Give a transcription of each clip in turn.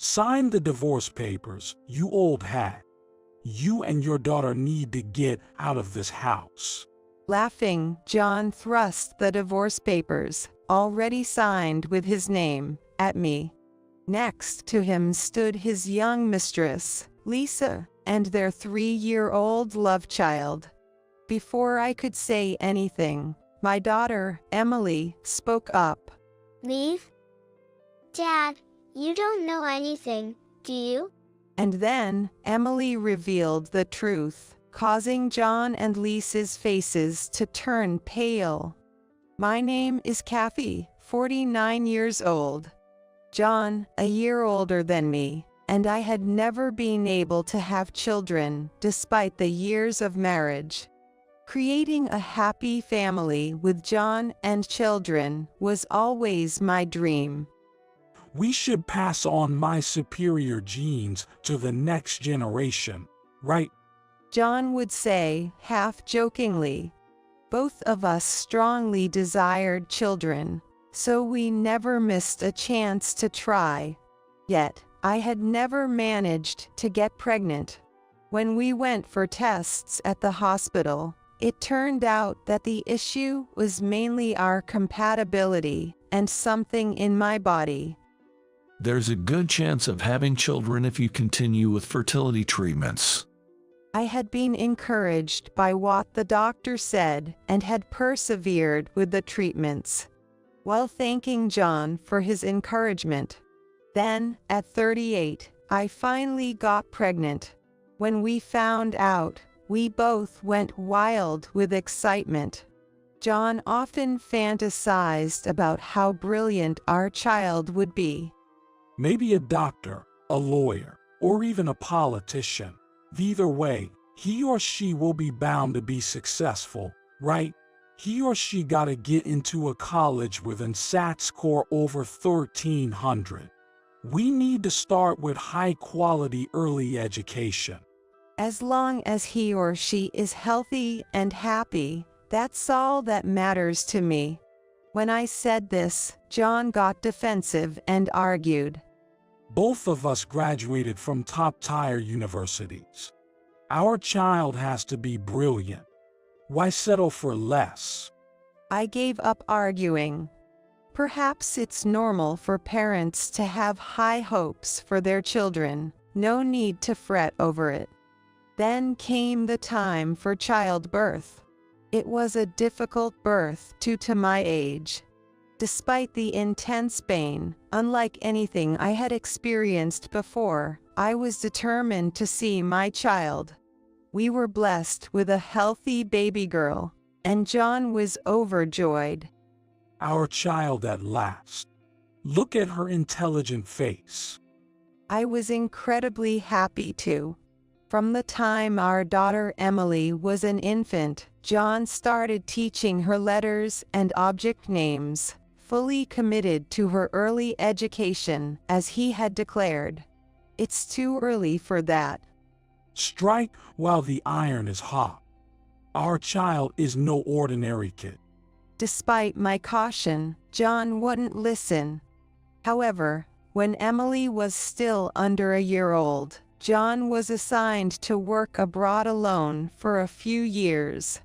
Sign the divorce papers, you old hat. You and your daughter need to get out of this house. Laughing, John thrust the divorce papers, already signed with his name, at me. Next to him stood his young mistress, Lisa, and their 3-year-old love child. Before I could say anything, my daughter, Emily, spoke up. Leave? Dad, you don't know anything, do you? And then, Emily revealed the truth, causing John and Lisa's faces to turn pale. My name is Kathy, 49 years old. John, a year older than me, and I had never been able to have children despite the years of marriage. Creating a happy family with John and children was always my dream. We should pass on my superior genes to the next generation, right? John would say, half jokingly. Both of us strongly desired children, so we never missed a chance to try. Yet, I had never managed to get pregnant. When we went for tests at the hospital, it turned out that the issue was mainly our compatibility and something in my body. There's a good chance of having children if you continue with fertility treatments. I had been encouraged by what the doctor said and had persevered with the treatments, while thanking John for his encouragement. Then, at 38, I finally got pregnant. When we found out, we both went wild with excitement. John often fantasized about how brilliant our child would be. Maybe a doctor, a lawyer, or even a politician. Either way, he or she will be bound to be successful, right? He or she gotta get into a college with an SAT score over 1300. We need to start with high-quality early education. As long as he or she is healthy and happy, that's all that matters to me. When I said this, John got defensive and argued. Both of us graduated from top-tier universities. Our child has to be brilliant. Why settle for less? I gave up arguing. Perhaps it's normal for parents to have high hopes for their children. No need to fret over it. Then came the time for childbirth. It was a difficult birth due to my age. Despite the intense pain, unlike anything I had experienced before, I was determined to see my child. We were blessed with a healthy baby girl, and John was overjoyed. Our child at last. Look at her intelligent face. I was incredibly happy too. From the time our daughter Emily was an infant, John started teaching her letters and object names, fully committed to her early education, as he had declared. It's too early for that. Strike while the iron is hot. Our child is no ordinary kid. Despite my caution, John wouldn't listen. However, when Emily was still under a year old, John was assigned to work abroad alone for a few years.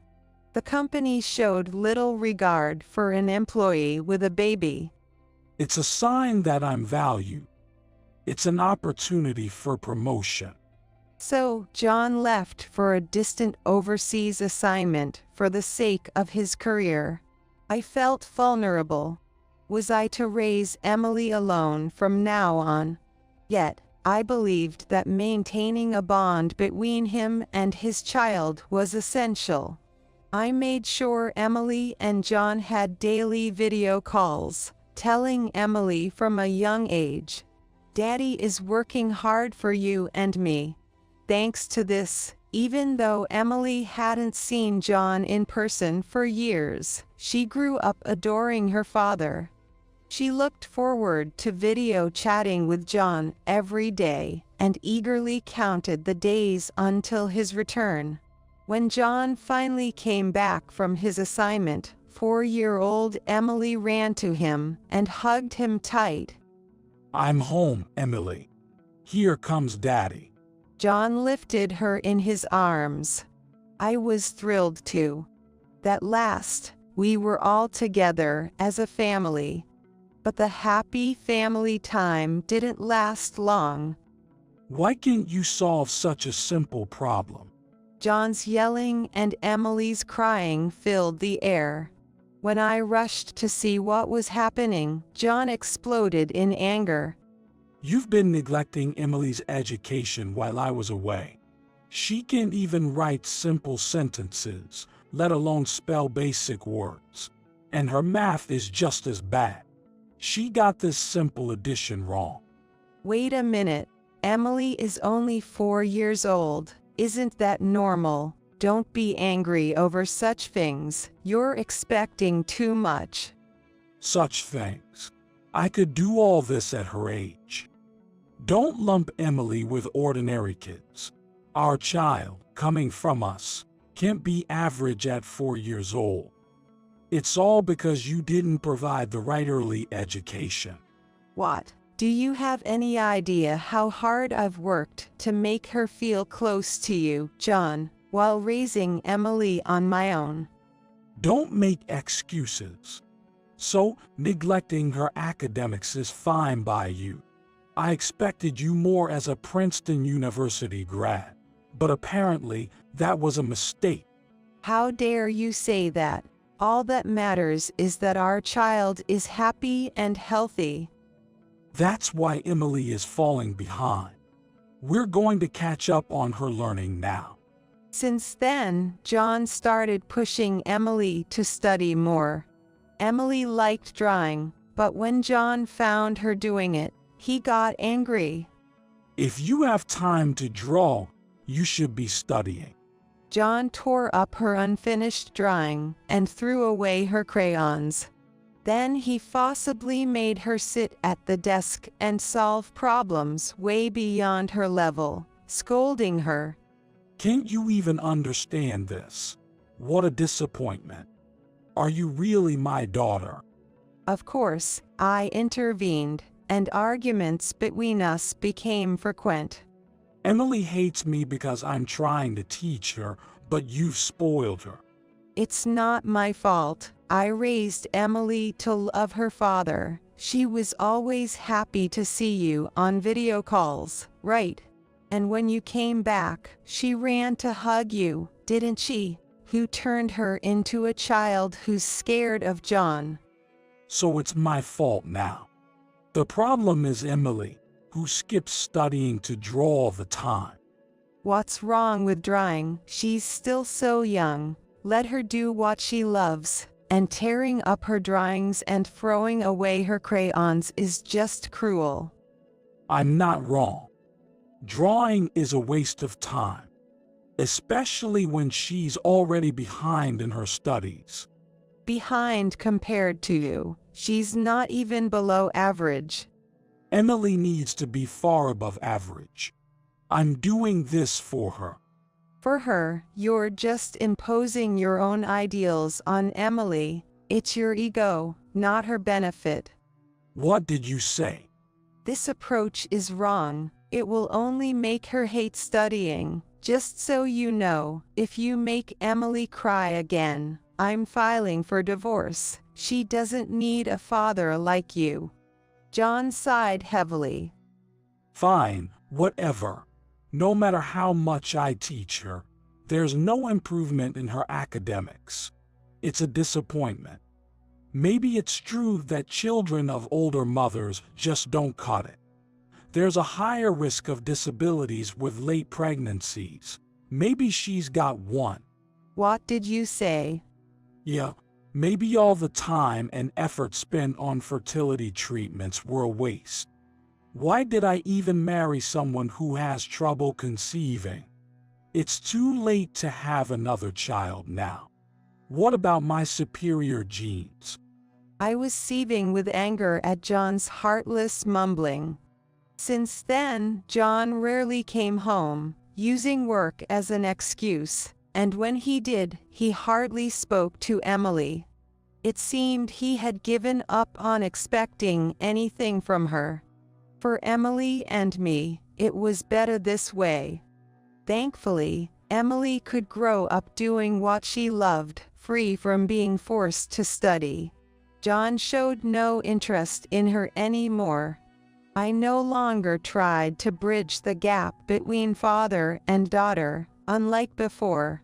The company showed little regard for an employee with a baby. It's a sign that I'm valued. It's an opportunity for promotion. So, John left for a distant overseas assignment for the sake of his career. I felt vulnerable. Was I to raise Emily alone from now on? Yet, I believed that maintaining a bond between him and his child was essential. I made sure Emily and John had daily video calls, telling Emily from a young age, "Daddy is working hard for you and me." Thanks to this, even though Emily hadn't seen John in person for years, she grew up adoring her father. She looked forward to video chatting with John every day and eagerly counted the days until his return. When John finally came back from his assignment, 4-year-old Emily ran to him and hugged him tight. I'm home, Emily. Here comes Daddy. John lifted her in his arms. I was thrilled too. At last, we were all together as a family. But the happy family time didn't last long. Why can't you solve such a simple problem? John's yelling and Emily's crying filled the air. When I rushed to see what was happening, John exploded in anger. You've been neglecting Emily's education while I was away. She can't even write simple sentences, let alone spell basic words. And her math is just as bad. She got this simple addition wrong. Wait a minute. Emily is only 4 years old. Isn't that normal? Don't be angry over such things. You're expecting too much. Such things. I could do all this at her age. Don't lump Emily with ordinary kids. Our child, coming from us, can't be average at 4 years old. It's all because you didn't provide the right early education. What? Do you have any idea how hard I've worked to make her feel close to you, John, while raising Emily on my own? Don't make excuses. So, neglecting her academics is fine by you. I expected you more as a Princeton University grad, but apparently that was a mistake. How dare you say that? All that matters is that our child is happy and healthy. That's why Emily is falling behind. We're going to catch up on her learning now. Since then, John started pushing Emily to study more. Emily liked drawing, but when John found her doing it, he got angry. If you have time to draw, you should be studying. John tore up her unfinished drawing and threw away her crayons. Then he forcibly made her sit at the desk and solve problems way beyond her level, scolding her. Can't you even understand this? What a disappointment. Are you really my daughter? Of course, I intervened, and arguments between us became frequent. Emily hates me because I'm trying to teach her, but you've spoiled her. It's not my fault. I raised Emily to love her father. She was always happy to see you on video calls, right? And when you came back, she ran to hug you, didn't she? Who turned her into a child who's scared of John. So it's my fault now. The problem is Emily, who skips studying to draw all the time. What's wrong with drawing? She's still so young. Let her do what she loves. And tearing up her drawings and throwing away her crayons is just cruel. I'm not wrong. Drawing is a waste of time, especially when she's already behind in her studies. Behind compared to you. She's not even below average. Emily needs to be far above average. I'm doing this for her. For her, you're just imposing your own ideals on Emily. It's your ego, not her benefit. What did you say? This approach is wrong. It will only make her hate studying. Just so you know, if you make Emily cry again, I'm filing for divorce. She doesn't need a father like you. John sighed heavily. Fine, whatever. No matter how much I teach her, there's no improvement in her academics. It's a disappointment. Maybe it's true that children of older mothers just don't cut it. There's a higher risk of disabilities with late pregnancies. Maybe she's got one. What did you say? Yeah, maybe all the time and effort spent on fertility treatments were a waste. Why did I even marry someone who has trouble conceiving? It's too late to have another child now. What about my superior genes? I was seething with anger at John's heartless mumbling. Since then, John rarely came home, using work as an excuse, and when he did, he hardly spoke to Emily. It seemed he had given up on expecting anything from her. For Emily and me, it was better this way. Thankfully, Emily could grow up doing what she loved, free from being forced to study. John showed no interest in her anymore. I no longer tried to bridge the gap between father and daughter, unlike before.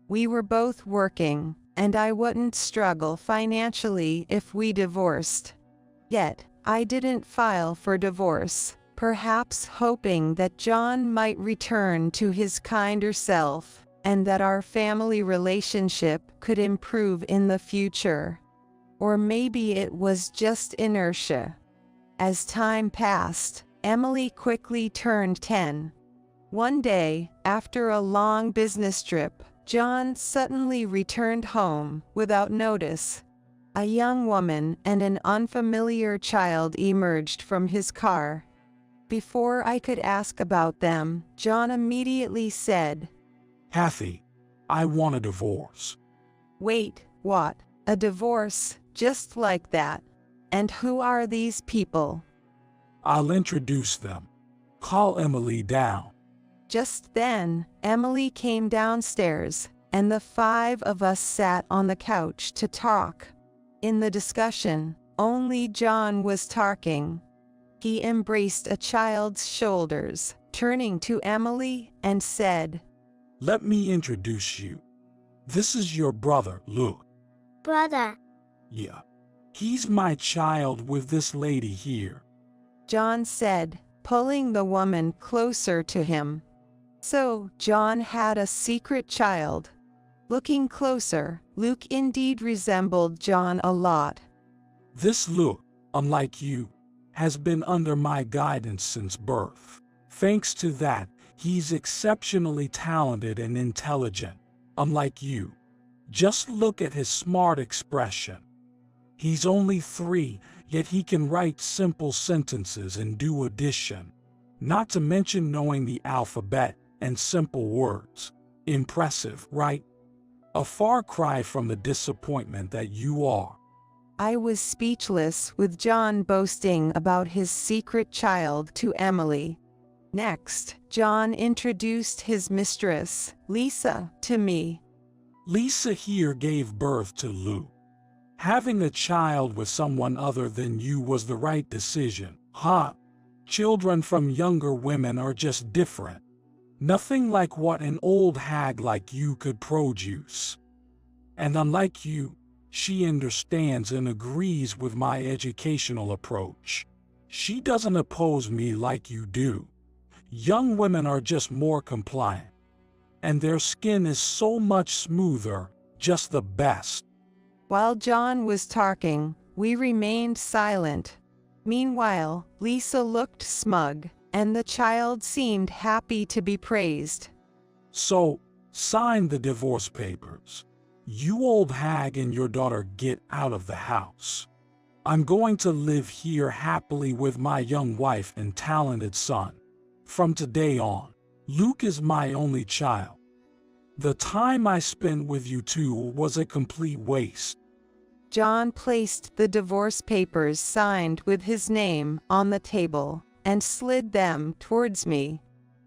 We were both working, and I wouldn't struggle financially if we divorced. Yet, I didn't file for divorce, perhaps hoping that John might return to his kinder self, and that our family relationship could improve in the future. Or maybe it was just inertia. As time passed, Emily quickly turned 10. One day, after a long business trip, John suddenly returned home without notice. A young woman and an unfamiliar child emerged from his car. Before I could ask about them, John immediately said, Kathy, I want a divorce. "Wait, what? A divorce, just like that? And who are these people?" I'll introduce them. Call Emily down. Just then, Emily came downstairs, and the 5 of us sat on the couch to talk. In the discussion, only John was talking. He embraced a child's shoulders, turning to Emily, and said, Let me introduce you. This is your brother, Luke. Brother. Yeah. He's my child with this lady here. John said, pulling the woman closer to him. So, John had a secret child. Looking closer, Luke indeed resembled John a lot. This Luke, unlike you, has been under my guidance since birth. Thanks to that, he's exceptionally talented and intelligent, unlike you. Just look at his smart expression. He's only 3, yet he can write simple sentences and do addition. Not to mention knowing the alphabet and simple words. Impressive, right? A far cry from the disappointment that you are. I was speechless with John boasting about his secret child to Emily. Next, John introduced his mistress, Lisa, to me. Lisa here gave birth to Lou. Having a child with someone other than you was the right decision, huh? Children from younger women are just different. Nothing like what an old hag like you could produce. And unlike you, she understands and agrees with my educational approach. She doesn't oppose me like you do. Young women are just more compliant. And their skin is so much smoother, just the best. While John was talking, we remained silent. Meanwhile, Lisa looked smug, and the child seemed happy to be praised. So, sign the divorce papers. You old hag and your daughter get out of the house. I'm going to live here happily with my young wife and talented son. From today on, Luke is my only child. The time I spent with you two was a complete waste. John placed the divorce papers signed with his name on the table and slid them towards me.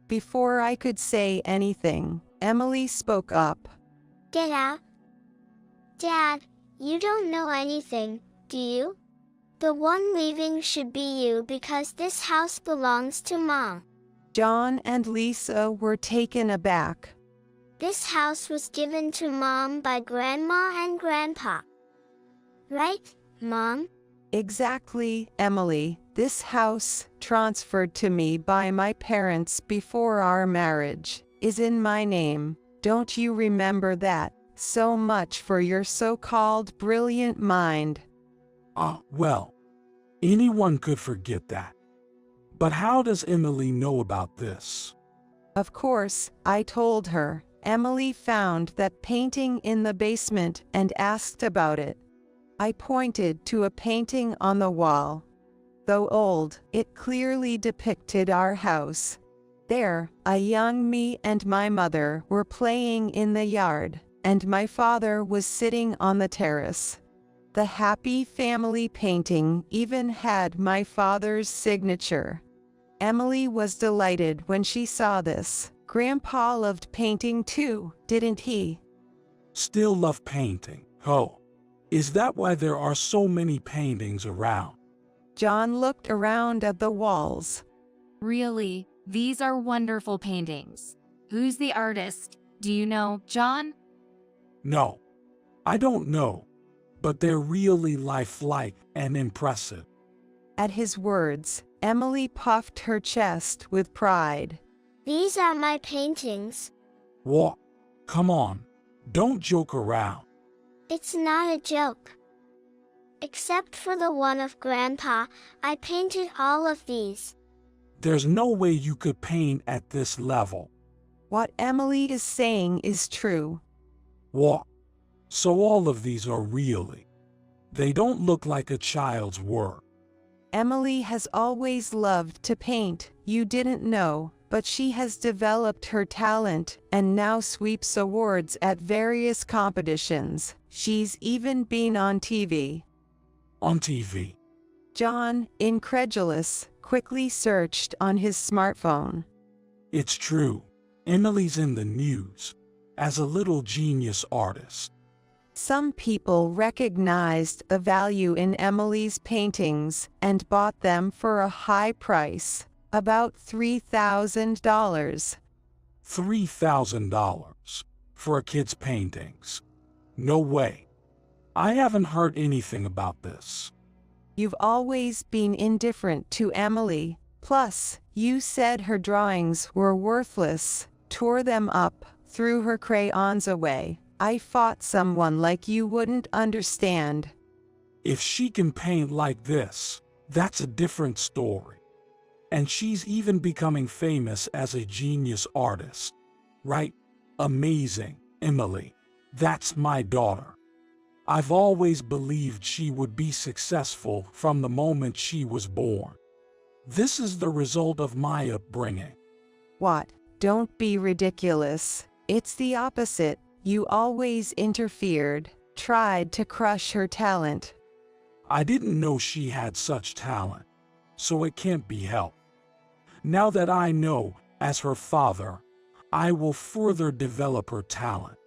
Before I could say anything, Emily spoke up. Get out. Dad, you don't know anything, do you? The one leaving should be you because this house belongs to Mom. John and Lisa were taken aback. This house was given to Mom by Grandma and Grandpa. Right, Mom? Exactly, Emily. This house, transferred to me by my parents before our marriage, is in my name. Don't you remember that? So much for your so-called brilliant mind. Well, anyone could forget that. But how does Emily know about this? Of course, I told her. Emily found that painting in the basement and asked about it. I pointed to a painting on the wall. Though old, it clearly depicted our house. There, a young me and my mother were playing in the yard, and my father was sitting on the terrace. The happy family painting even had my father's signature. Emily was delighted when she saw this. Grandpa loved painting too, didn't he? Still love painting. Oh, is that why there are so many paintings around? John looked around at the walls. Really, these are wonderful paintings. Who's the artist? Do you know, John? No, I don't know, but they're really lifelike and impressive. At his words, Emily puffed her chest with pride. These are my paintings. What? Come on, don't joke around. It's not a joke. Except for the one of Grandpa, I painted all of these. There's no way you could paint at this level. What Emily is saying is true. What? So all of these are really? They don't look like a child's work. Emily has always loved to paint, you didn't know, but she has developed her talent and now sweeps awards at various competitions. She's even been on TV. On TV? John, incredulous, quickly searched on his smartphone. It's true. Emily's in the news as a little genius artist. Some people recognized the value in Emily's paintings and bought them for a high price, about $3,000. $3,000 for a kid's paintings? No way. I haven't heard anything about this. You've always been indifferent to Emily. Plus, you said her drawings were worthless, tore them up, threw her crayons away. I thought someone like you wouldn't understand. If she can paint like this, that's a different story. And she's even becoming famous as a genius artist. Right? Amazing, Emily. That's my daughter. I've always believed she would be successful from the moment she was born. This is the result of my upbringing. What? Don't be ridiculous. It's the opposite. You always interfered, tried to crush her talent. I didn't know she had such talent, so it can't be helped. Now that I know, as her father, I will further develop her talent.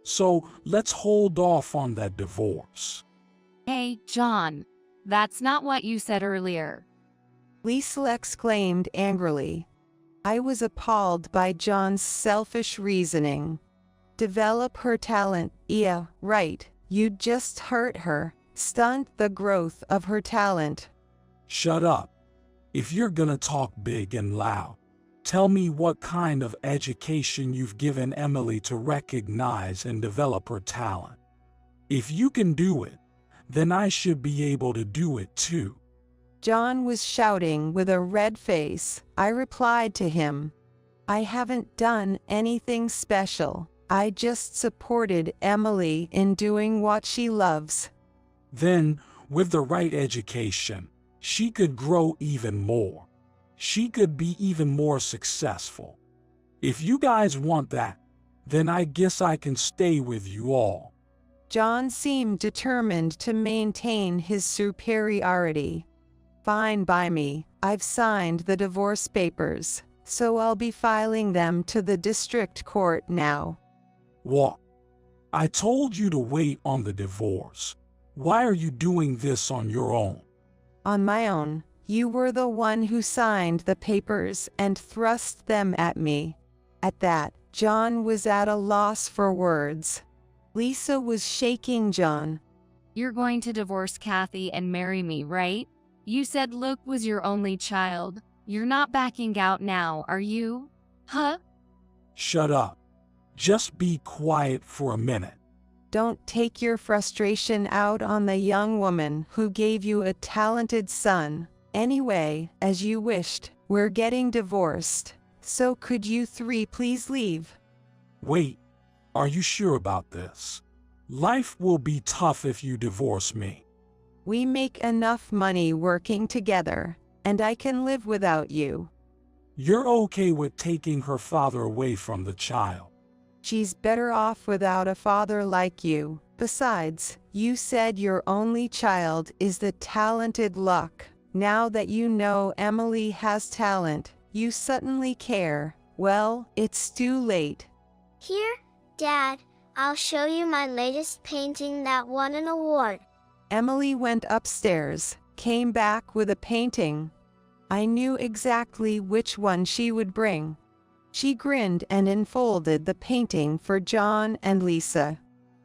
So let's hold off on that divorce. Hey, John, that's not what you said earlier. Lisa exclaimed angrily. I was appalled by John's selfish reasoning. Develop her talent, yeah, right. You'd just hurt her, stunt the growth of her talent. Shut up. If you're gonna talk big and loud, tell me what kind of education you've given Emily to recognize and develop her talent. If you can do it, then I should be able to do it too. John was shouting with a red face. I replied to him. I haven't done anything special. I just supported Emily in doing what she loves. Then, with the right education, she could grow even more. She could be even more successful. If you guys want that, then I guess I can stay with you all. John seemed determined to maintain his superiority. Fine by me. I've signed the divorce papers, so I'll be filing them to the district court now. What? I told you to wait on the divorce. Why are you doing this on your own? On my own. You were the one who signed the papers and thrust them at me. At that, John was at a loss for words. Lisa was shaking John. You're going to divorce Kathy and marry me, right? You said Luke was your only child. You're not backing out now, are you? Huh? Shut up. Just be quiet for a minute. Don't take your frustration out on the young woman who gave you a talented son. Anyway, as you wished, we're getting divorced. So could you three please leave? Wait, are you sure about this? Life will be tough if you divorce me. We make enough money working together, and I can live without you. You're okay with taking her father away from the child? She's better off without a father like you. Besides, you said your only child is the talented Luck, Now that you know Emily has talent, you suddenly care. Well, it's too late. Here, Dad, I'll show you my latest painting that won an award. Emily went upstairs, came back with a painting. I knew exactly which one she would bring. She grinned and unfolded the painting for John and Lisa.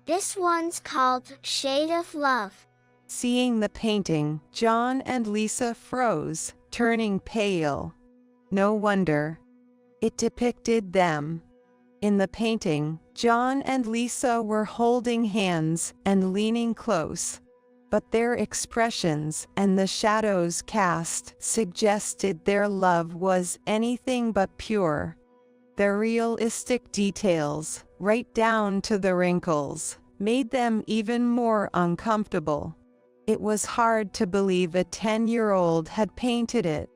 This one's called Shade of Love. Seeing the painting, John and Lisa froze, turning pale. No wonder. It depicted them. In the painting, John and Lisa were holding hands and leaning close. But their expressions and the shadows cast suggested their love was anything but pure. Their realistic details, right down to the wrinkles, made them even more uncomfortable. It was hard to believe a 10-year-old had painted it.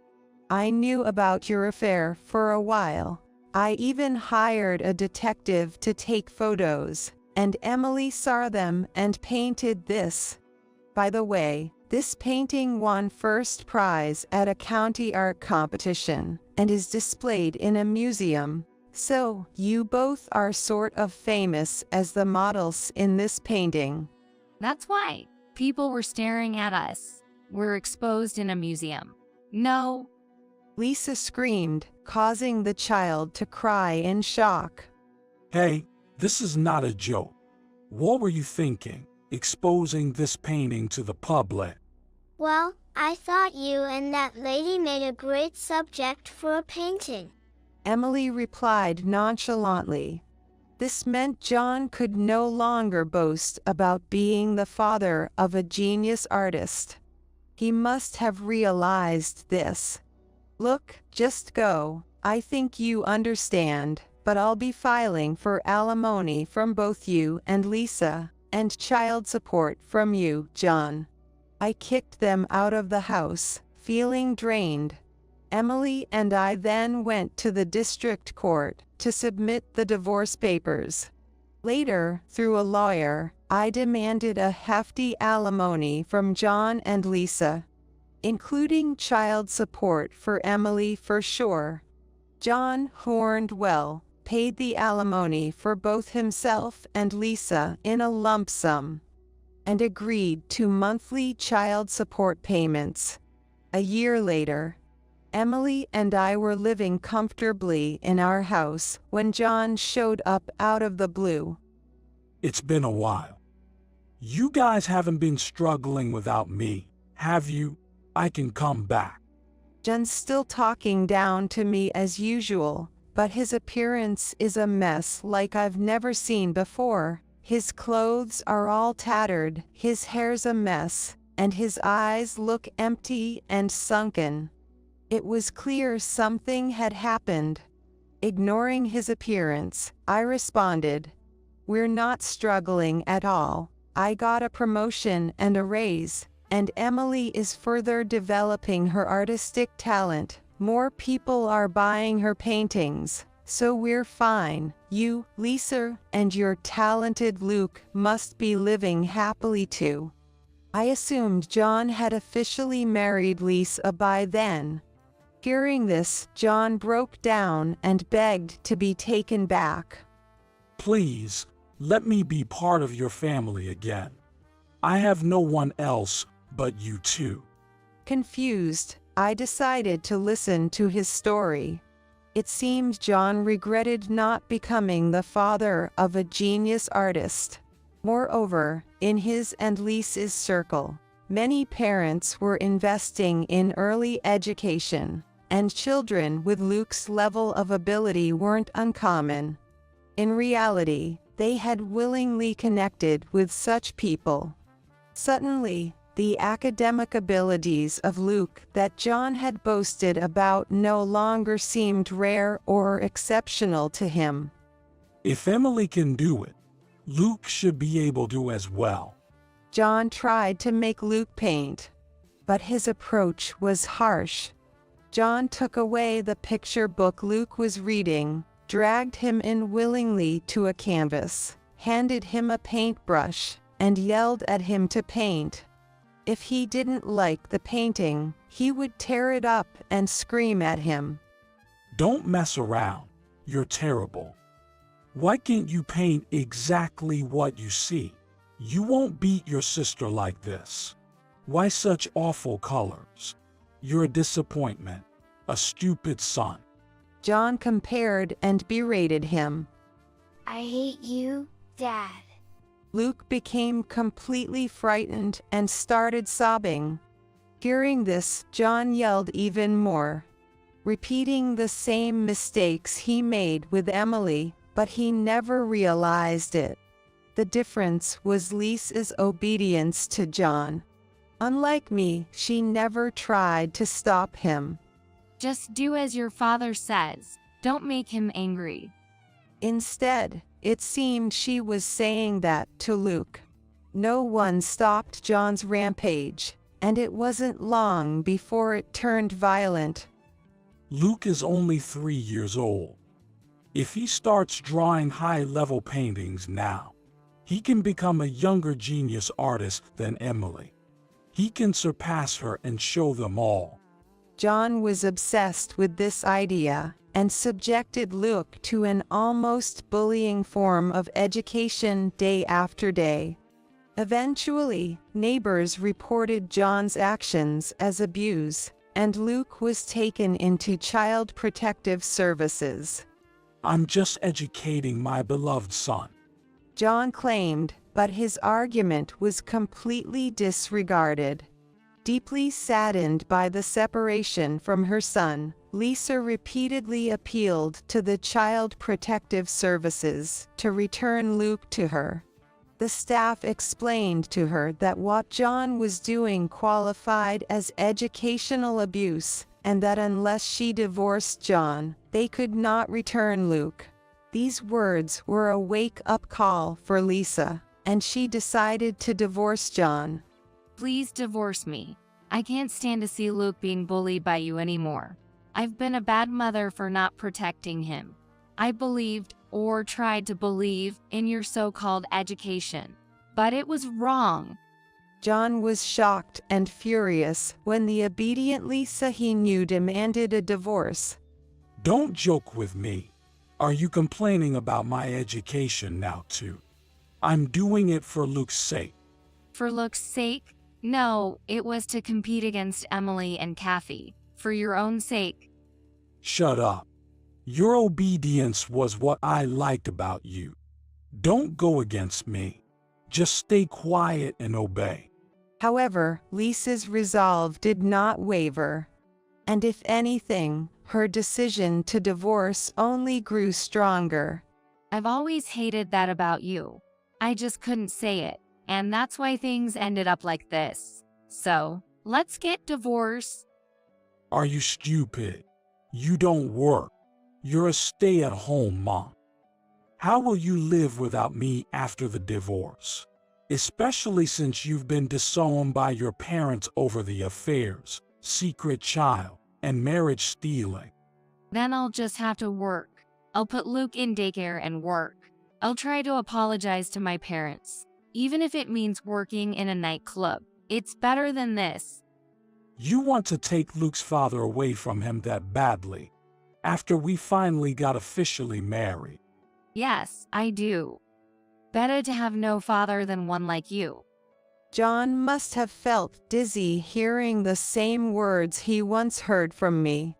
I knew about your affair for a while. I even hired a detective to take photos, and Emily saw them and painted this. By the way, this painting won first prize at a county art competition and is displayed in a museum. So, you both are sort of famous as the models in this painting. That's why people were staring at us. We're exposed in a museum. No. Lisa screamed, causing the child to cry in shock. Hey, this is not a joke. What were you thinking, exposing this painting to the public? Well, I thought you and that lady made a great subject for a painting. Emily replied nonchalantly. This meant John could no longer boast about being the father of a genius artist. He must have realized this. Look, just go. I think you understand, but I'll be filing for alimony from both you and Lisa, and child support from you, John. I kicked them out of the house, feeling drained. Emily and I then went to the district court to submit the divorce papers. Later, through a lawyer, I demanded a hefty alimony from John and Lisa, including child support for Emily for sure. John, who earned well, paid the alimony for both himself and Lisa in a lump sum, and agreed to monthly child support payments. A year later, Emily and I were living comfortably in our house when John showed up out of the blue. It's been a while. You guys haven't been struggling without me, have you? I can come back. John's still talking down to me as usual, but his appearance is a mess like I've never seen before. His clothes are all tattered, his hair's a mess, and his eyes look empty and sunken. It was clear something had happened. Ignoring his appearance, I responded, "We're not struggling at all. I got a promotion and a raise, and Emily is further developing her artistic talent. More people are buying her paintings, so we're fine. You, Lisa, and your talented Luke must be living happily too." I assumed John had officially married Lisa by then. Hearing this, John broke down and begged to be taken back. Please, let me be part of your family again. I have no one else but you two. Confused, I decided to listen to his story. It seemed John regretted not becoming the father of a genius artist. Moreover, in his and Lisa's circle, many parents were investing in early education, and children with Luke's level of ability weren't uncommon. In reality, they had willingly connected with such people. Suddenly, the academic abilities of Luke that John had boasted about no longer seemed rare or exceptional to him. If Emily can do it, Luke should be able to as well. John tried to make Luke paint, but his approach was harsh. John took away the picture book Luke was reading, dragged him in willingly to a canvas, handed him a paintbrush, and yelled at him to paint. If he didn't like the painting, he would tear it up and scream at him. Don't mess around. You're terrible. Why can't you paint exactly what you see? You won't beat your sister like this. Why such awful colors? You're a disappointment, a stupid son. John compared and berated him. I hate you, Dad. Luke became completely frightened and started sobbing. Hearing this, John yelled even more, repeating the same mistakes he made with Emily, but he never realized it. The difference was Lisa's obedience to John. Unlike me, she never tried to stop him. Just do as your father says. Don't make him angry. Instead, it seemed she was saying that to Luke. No one stopped John's rampage, and it wasn't long before it turned violent. Luke is only 3 years old. If he starts drawing high-level paintings now, he can become a younger genius artist than Emily. He can surpass her and show them all. John was obsessed with this idea and subjected Luke to an almost bullying form of education day after day. Eventually, neighbors reported John's actions as abuse, and Luke was taken into Child Protective Services. I'm just educating my beloved son, John claimed, but his argument was completely disregarded. Deeply saddened by the separation from her son, Lisa repeatedly appealed to the Child Protective Services to return Luke to her. The staff explained to her that what John was doing qualified as educational abuse, and that unless she divorced John, they could not return Luke. These words were a wake-up call for Lisa, and she decided to divorce John. Please divorce me. I can't stand to see Luke being bullied by you anymore. I've been a bad mother for not protecting him. I believed, or tried to believe, in your so-called education. But it was wrong. John was shocked and furious when the obedient Lisa he knew demanded a divorce. Don't joke with me. Are you complaining about my education now too? I'm doing it for Luke's sake. For Luke's sake? No, it was to compete against Emily and Kathy. For your own sake. Shut up. Your obedience was what I liked about you. Don't go against me. Just stay quiet and obey. However, Lisa's resolve did not waver. And if anything, her decision to divorce only grew stronger. I've always hated that about you. I just couldn't say it, and that's why things ended up like this. So, let's get divorced. Are you stupid? You don't work. You're a stay-at-home mom. How will you live without me after the divorce? Especially since you've been disowned by your parents over the affairs, secret child, and marriage stealing. Then I'll just have to work. I'll put Luke in daycare and work. I'll try to apologize to my parents, even if it means working in a nightclub. It's better than this. You want to take Luke's father away from him that badly, after we finally got officially married. Yes, I do. Better to have no father than one like you. John must have felt dizzy hearing the same words he once heard from me.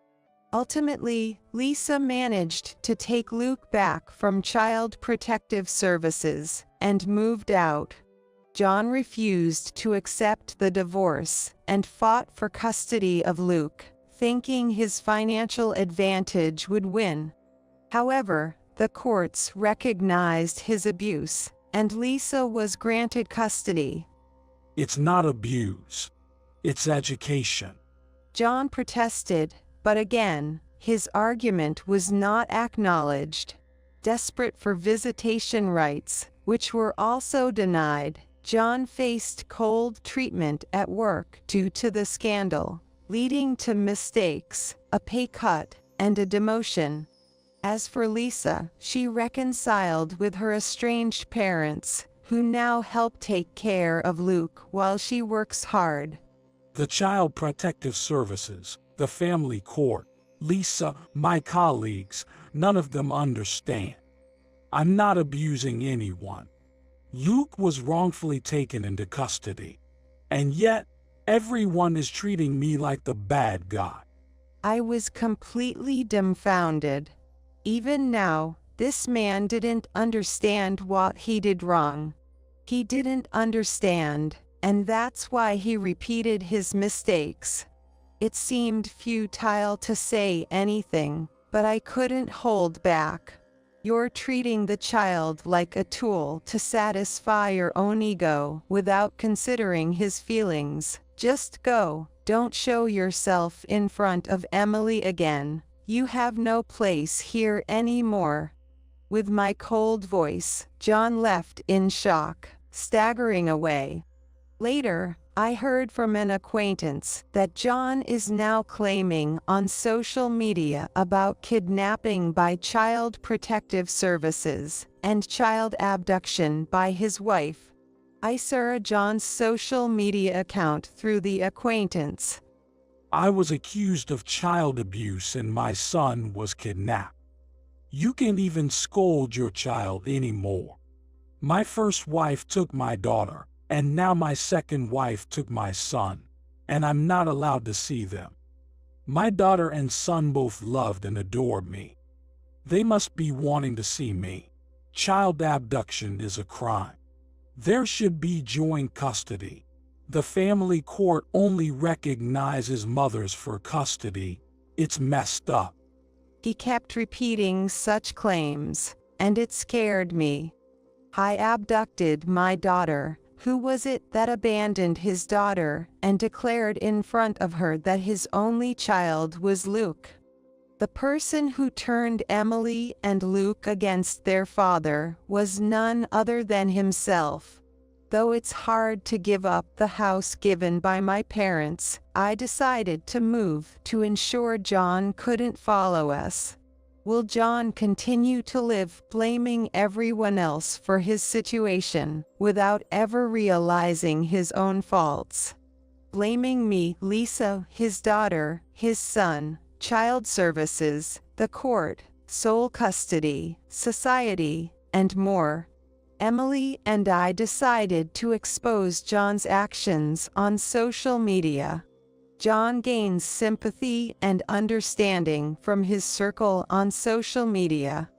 Ultimately, Lisa managed to take Luke back from Child Protective Services and moved out. John refused to accept the divorce and fought for custody of Luke, thinking his financial advantage would win. However, the courts recognized his abuse, and Lisa was granted custody. It's not abuse. It's education. John protested, but again, his argument was not acknowledged. Desperate for visitation rights, which were also denied, John faced cold treatment at work due to the scandal, leading to mistakes, a pay cut, and a demotion. As for Lisa, she reconciled with her estranged parents, who now help take care of Luke while she works hard. The Child Protective Services, the family court, Lisa, my colleagues, none of them understand. I'm not abusing anyone. Luke was wrongfully taken into custody. And yet, everyone is treating me like the bad guy. I was completely dumbfounded. Even now, this man didn't understand what he did wrong. He didn't understand, and that's why he repeated his mistakes. It seemed futile to say anything, but I couldn't hold back. You're treating the child like a tool to satisfy your own ego without considering his feelings. Just go. Don't show yourself in front of Emily again. You have no place here anymore. With my cold voice, John left in shock, staggering away. Later, I heard from an acquaintance that John is now claiming on social media about kidnapping by Child Protective Services and child abduction by his wife. I saw John's social media account through the acquaintance. I was accused of child abuse and my son was kidnapped. You can't even scold your child anymore. My first wife took my daughter, and now my second wife took my son, and I'm not allowed to see them. My daughter and son both loved and adored me. They must be wanting to see me. Child abduction is a crime. There should be joint custody. The family court only recognizes mothers for custody. It's messed up. He kept repeating such claims, and it scared me. I abducted my daughter. Who was it that abandoned his daughter and declared in front of her that his only child was Luke? The person who turned Emily and Luke against their father was none other than himself. Though it's hard to give up the house given by my parents, I decided to move to ensure John couldn't follow us. Will John continue to live blaming everyone else for his situation without ever realizing his own faults? Blaming me, Lisa, his daughter, his son, child services, the court, sole custody, society, and more. Emily and I decided to expose John's actions on social media. John gains sympathy and understanding from his circle on social media.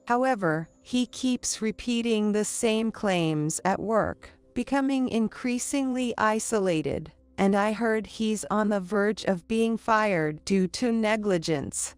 However, he keeps repeating the same claims at work, becoming increasingly isolated, and I heard he's on the verge of being fired due to negligence.